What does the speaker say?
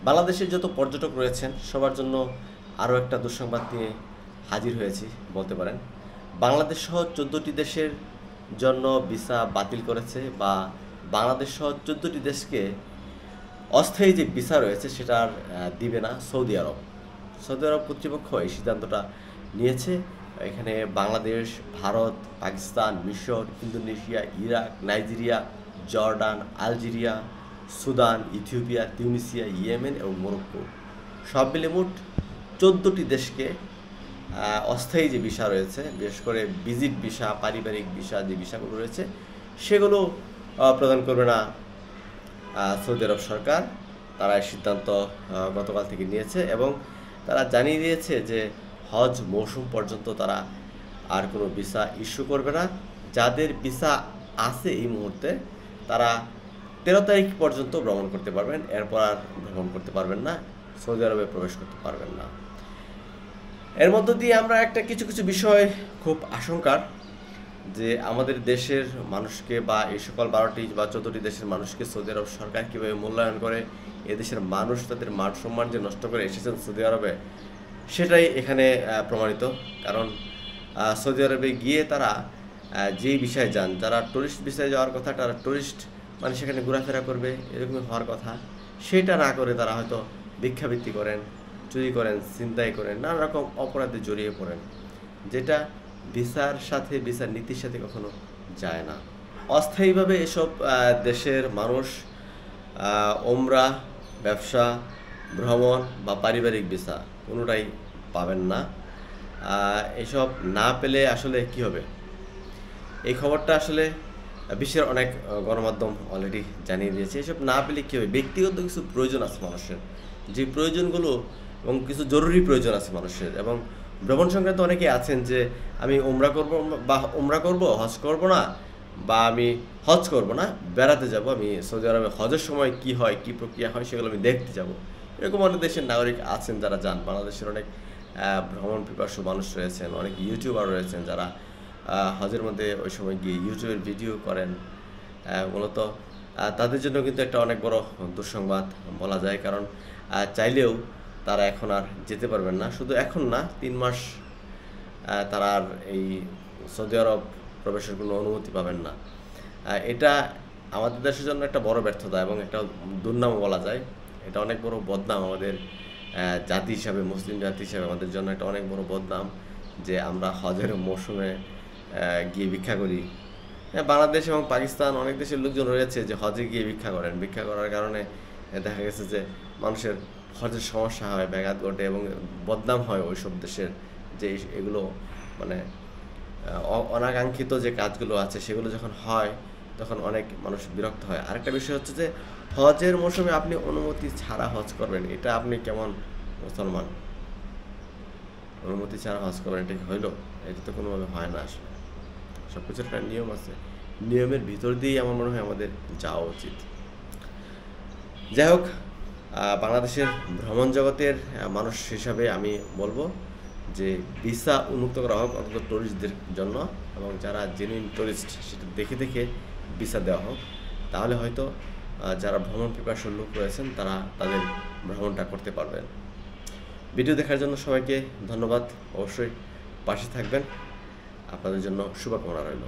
বাংলাদেশের যত পর্যটক রয়েছেন সবার জন্য আরও একটা দুঃসংবাদ নিয়ে হাজির হয়েছি বলতে পারেন। বাংলাদেশ সহ 14টি দেশের জন্য ভিসা বাতিল করেছে বা বাংলাদেশ সহ 14টি দেশকে অস্থায়ী যে ভিসা রয়েছে সেটা আর দিবে না সৌদি আরব। সৌদি আরব কর্তৃপক্ষ এই সিদ্ধান্তটা নিয়েছে। এখানে বাংলাদেশ, ভারত, পাকিস্তান, মিশর, Indonesia, Iraq, Nigeria, Jordan, Algeria, Sudan, Ethiopia, Tunisia, Yemen এবং মরক্কো সব মিলে মোট 14টি দেশকে অস্থায়ী যে ভিসা রয়েছে, বিশেষ করে ভিজিট ভিসা, পারিবারিক ভিসা যে ভিসাগুলো রয়েছে সেগুলো প্রদান করবে না সৌদি আরব সরকার। তারা এই সিদ্ধান্ত গতকাল থেকে নিয়েছে এবং তারা জানিয়ে দিয়েছে যে হজ মৌসুম পর্যন্ত তারা আর কোনো ভিসা ইস্যু করবে না। যাদের ভিসা আছে এই মুহূর্তে তারা 13 তারিখ পর্যন্ত ভ্রমণ করতে পারবেন, এরপর আর ভ্রমণ করতে পারবেন না, সৌদি আরবে প্রবেশ করতে পারবেন না। এর মধ্য দিয়ে আমরা একটা কিছু কিছু বিষয় খুব আশঙ্কার যে আমাদের দেশের মানুষকে বা এই সকল 12টি বা 14টি দেশের মানুষকে সৌদি আরব সরকার কীভাবে মূল্যায়ন করে, এদেশের মানুষ তাদের মান সম্মান যে নষ্ট করে এসেছেন সৌদি আরবে সেটাই এখানে প্রমাণিত। কারণ সৌদি আরবে গিয়ে তারা যেই বিষয়ে যান, যারা টুরিস্ট বিষয়ে যাওয়ার কথা, তারা টুরিস্ট মানে সেখানে ঘোরাফেরা করবে এরকমই হওয়ার কথা, সেটা না করে তারা হয়তো ভিক্ষাবৃত্তি করেন, চুরি করেন, ছিনতাই করেন, নানা রকম অপরাধে জড়িয়ে পড়েন, যেটা ভিসার সাথে ভিসার নীতির সাথে কখনো যায় না। অস্থায়ীভাবে এসব দেশের মানুষ ওমরা, ব্যবসা, ভ্রমণ বা পারিবারিক ভিসা কোনোটাই পাবেন না। এসব না পেলে আসলে কি হবে, এই খবরটা আসলে বিশ্বের অনেক গণমাধ্যম অলরেডি জানিয়ে দিয়েছে। এসব না পেলে কী হবে, ব্যক্তিগত কিছু প্রয়োজন আছে মানুষের, যে প্রয়োজনগুলো এবং কিছু জরুরি প্রয়োজন আছে মানুষের। এবং ভ্রমণ সংক্রান্ত অনেকেই আছেন যে আমি ওমরা করব বা ওমরা করব, হজ করব না, বা আমি হজ করব না, বেড়াতে যাব, আমি সৌদি আরবে হজের সময় কি হয়, কি প্রক্রিয়া হয় সেগুলো আমি দেখতে যাব। এরকম অনেক দেশের নাগরিক আছেন যারা যান। বাংলাদেশের অনেক ভ্রমণ পিপাসু মানুষ রয়েছেন, অনেক ইউটিউবার রয়েছেন যারা হজের মধ্যে ওই সময় গিয়ে ইউটিউবের ভিডিও করেন। মূলত তাদের জন্য কিন্তু একটা অনেক বড় দুঃসংবাদ বলা যায়। কারণ চাইলেও তারা এখন আর যেতে পারবেন না। শুধু এখন না, 3 মাস তারা আর এই সৌদি আরব প্রবেশের কোনো অনুমতি পাবেন না। এটা আমাদের দেশের জন্য একটা বড় ব্যর্থতা এবং একটা দুর্নাম বলা যায়। এটা অনেক বড় বদনাম আমাদের জাতি হিসাবে, মুসলিম জাতি হিসাবে আমাদের জন্য একটা অনেক বড় বদনাম যে আমরা হজের মৌসুমে গিয়ে ভিক্ষা করি। বাংলাদেশ এবং পাকিস্তান অনেক দেশের লোকজন রয়েছে যে হজে গিয়ে ভিক্ষা করেন। ভিক্ষা করার কারণে দেখা গেছে যে মানুষের হজের সমস্যা হয়, ব্যাঘাত ঘটে এবং বদনাম হয় ওই সব দেশের, যে এগুলো মানে অনাকাঙ্ক্ষিত যে কাজগুলো আছে সেগুলো যখন হয় তখন অনেক মানুষ বিরক্ত হয়। আরেকটা বিষয় হচ্ছে যে হজের মৌসুমে আপনি অনুমতি ছাড়া হজ করবেন, এটা আপনি কেমন মুসলমান? অনুমতি ছাড়া হজ করবেন, এটা কি হইল? এটা তো কোনোভাবে হয় না। আসলে সব কিছুর একটা নিয়ম আছে, নিয়মের ভিতর দিয়েই আমার মনে হয় আমাদের যাওয়া উচিত। যাই হোক, বাংলাদেশের ভ্রমণ জগতের মানুষ হিসাবে আমি বলবো যে ভিসা উন্মুক্ত করা হোক অন্তত টুরিস্টদের জন্য, এবং যারা জেনুইন টুরিস্ট সেটা দেখে দেখে ভিসা দেওয়া হোক। তাহলে হয়তো যারা ভ্রমণ পিপাসু লোক রয়েছেন তারা তাদের ভ্রমণটা করতে পারবেন। ভিডিও দেখার জন্য সবাইকে ধন্যবাদ। অবশ্যই পাশে থাকবেন, আপনাদের জন্য শুভকামনা রইল।